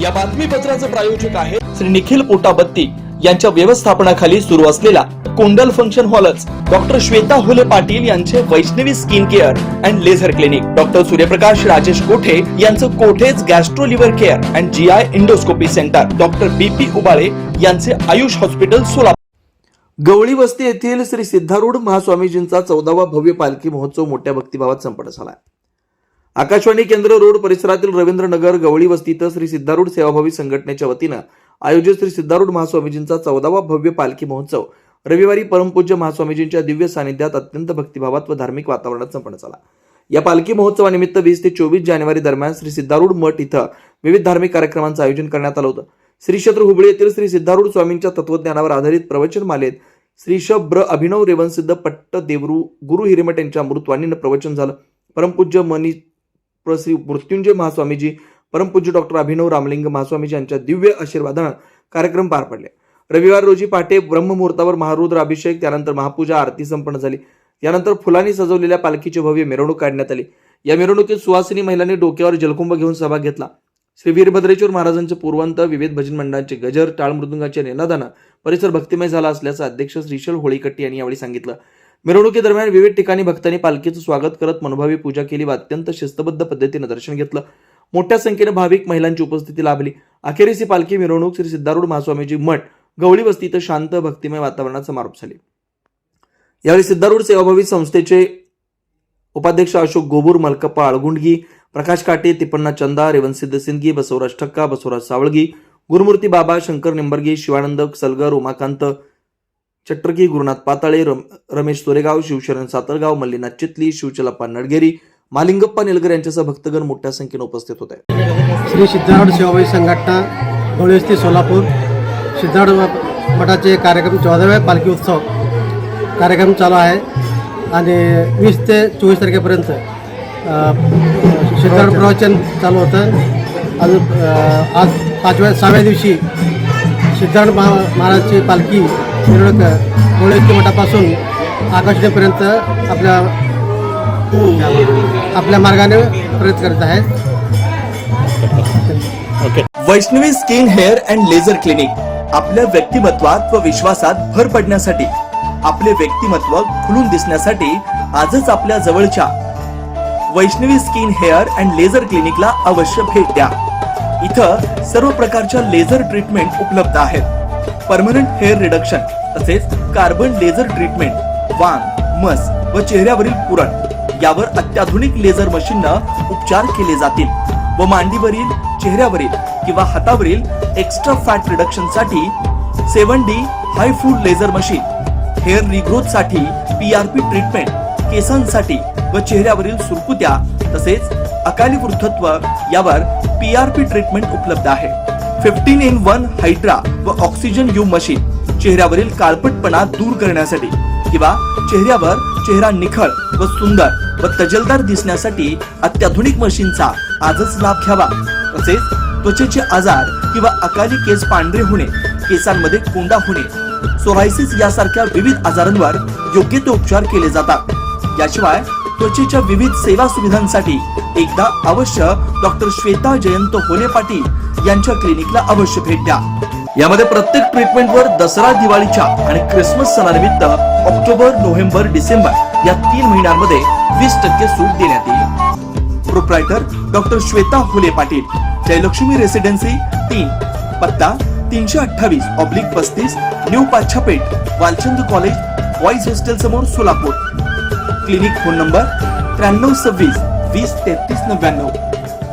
या बातमीपत्राचे प्रायोजक आहे श्री निखिल पोटाबत्ती यांच्या व्यवस्थापनाखाली सुरू असलेला कोंडल फंक्शन हॉलच डॉक्टर श्वेता हुले पाटील यांचे Vaishnavi skin care and laser clinic, doctor Suryaprakash Rajesh Kothe यांचं Kothe's gastro liver care and GI endoscopy centre, doctor BP Ubale यांचे आयुष हॉस्पिटल सोलापूर. गवळी वस्ती येथील श्री सिद्धारूढ महास्वामीजींचा 14वा भव्य पालखी महोत्सव मोठ्या भक्तिभावात संपन्न झाला. आकाशवाणी केंद्र रोड परिसरातील रवींद्रनगर गवळी वस्तीत श्री सिद्धारूढ सेवाभावी संघटनेच्या वतीनं आयोजित श्री सिद्धारूढ महास्वामीजींचा 14वा भव्य पालखी महोत्सव रविवारी परमपूज्य महास्वामीजींच्या दिव्य सानिध्यात अत्यंत भक्तिभावात व धार्मिक वातावरणात संपन्न झाला. या पालखी महोत्सवानिमित्त 20 ते 24 जानेवारी दरम्यान श्री सिद्धारूढ मठ इथं विविध धार्मिक कार्यक्रमांचं आयोजन करण्यात आलं होतं. श्री क्षेत्र हुबळी येथील श्री सिद्धारूढ स्वामींच्या तत्वज्ञानावर आधारित प्रवचन मालेत श्री ब्र अभिनव रेवनसिद्ध पट्ट देवरू गुरु हिरेमठ यांच्या अमृतवाणीनं प्रवचन झालं. परमपूज्य मनी श्री मृत्युंजय महास्वामीजी, परमपूज्य डॉक्टर अभिनव रामलिंग महास्वामीजी यांच्या दिव्य आशीर्वादानं कार्यक्रम पार पडले. रविवार रोजी पहाटे ब्रह्ममुहूर्तावर महारुद्र अभिषेक, त्यानंतर महापूजा आरती संपन्न झाली. यानंतर फुलांनी सजवलेल्या पालखीची भव्य मिरवणूक काढण्यात आली. या मिरवणुकीत सुवासिनी महिलांनी डोक्यावर जलकुंभ घेऊन सहभाग घेतला. श्री वीरभद्रेश्वर महाराजांचे पूर्वंत विविध भजन मंडळांचे गजर, टाळ मृदुंगाच्या निनादानं परिसर भक्तिमय झाला असल्याचं अध्यक्ष श्रीशल होळीकट्टी यांनी यावेळी सांगितलं. मिरवणुकीदरम्यान विविध ठिकाणी भक्तांनी पालखीचं स्वागत करत मनोभावी पूजा केली व अत्यंत शिस्तबद्ध पद्धतीने दर्शन घेतलं. मोठ्या संख्येने भाविक महिलांची उपस्थिती लाभली. अखेरीस ही पालखी मिरवणूक श्री सिद्धारूढ महास्वामीजी मठ गवळी वस्तीत शांत भक्तिमय वातावरणात समारोप झाली. यावेळी सिद्धारूढ सेवाभावी संस्थेचे उपाध्यक्ष अशोक गोबूर, मलकप्पा आळगुंडगी, प्रकाश काटे, तिपण्णा चंदा, रेवनसिद्ध सिंदगी, बसवराज ठक्का, बसवराज सावळगी, गुरुमूर्ती बाबा, शंकर निंबर्गी, शिवानंद सलगर, उमाकांत चट्टरगी, गुरुनाथ पाताळे, रमेश तोरेगाव, शिवशरण सातरगाव, मल्लीनाथ चितली, शिवचलप्पा नडगेरी, मालिंगप्पा निलगर यांच्यासह भक्तगण मोठ्या संख्येने उपस्थित होते. श्री सिद्धारूढ सेवाभावी संघटना गवळी वस्ती सोलापूर सिद्धारूढ मठाचे कार्यक्रम 14व्या पालखी उत्सव कार्यक्रम चालू आहे आणि 20 ते 24 तारखेपर्यंत सिद्धारूढ प्रवचन चालू होतं. आज 6व्या दिवशी सिद्धारूढ महाराजची पालखी मिरवणूक गवळी वस्ती मठापासून आकाशवाणीपर्यंत आपल्या मार्गाने प्रयत्न करत आहे. Vaishnavi skin hair and laser clinic आपल्या व्यक्तिमत्वात व विश्वासात भर पडण्यासाठी, आपले व्यक्तिमत्व खुलून दिसण्यासाठी आजच आपल्या जवळच्या Vaishnavi skin hair and laser क्लिनिकला अवश्य भेट द्या. इथं सर्व प्रकारच्या लेझर ट्रीटमेंट उपलब्ध आहेत. परमनंट हेअर रिडक्शन तसेच कार्बन लेझर ट्रीटमेंट, वांग, मस व चेहऱ्यावरील पुरण यावर अत्याधुनिक लेझर मशीननं उपचार केले जातील व मांडीवरील, चेहऱ्यावरील किंवा हातावरील एक्स्ट्रा फॅट रिडक्शन साठी 7D हाय फूड लेझर मशीन, हेअर रिग्रोथ साठी PRP ट्रीटमेंट, केसांसाठी व चेहऱ्यावरील सुरकुत्या तसेच अकाली वृद्धत्व यावर PRP ट्रीटमेंट उपलब्ध आहे. 15-in-1 हायड्रा व ऑक्सिजन यू मशीन चेहऱ्यावरील काळपटपणा दूर करण्यासाठी किंवा चेहऱ्यावर चेहरा निखळ व सुंदर व तजेलदार दिसण्यासाठी अत्याधुनिक मशीनचा आजच लाभ घ्यावा. तसेच त्वचेचे आजार किंवा अकाली केस पांढरे होणे, केसांमध्ये कोंडा होणे, सोरायसिस यासारख्या विविध आजारांवर योग्य ते उपचार केले जातात. याशिवाय त्वचेच्या विविध सेवा सुविधांसाठी एकदा अवश्य डॉक्टर श्वेता जयंत होले पाटील यांच्या क्लिनिकला अवश्य भेट द्या. यामध्ये प्रत्येक ट्रीटमेंटवर दसरा, दिवाळीच्या आणि क्रिसमस सणानिमित्त ऑक्टोबर, नोव्हेंबर, डिसेंबर या 3 महिन्यांमध्ये 20% सूट देण्यात येईल. Proprietor doctor Shweta Hule Patil, Jayalakshmi residency 3, पत्ता 328/35 new Pachhapeth, Walchand college, boys hostel समोर, सोलापूर. Clinic phone number 9326 20 33 99.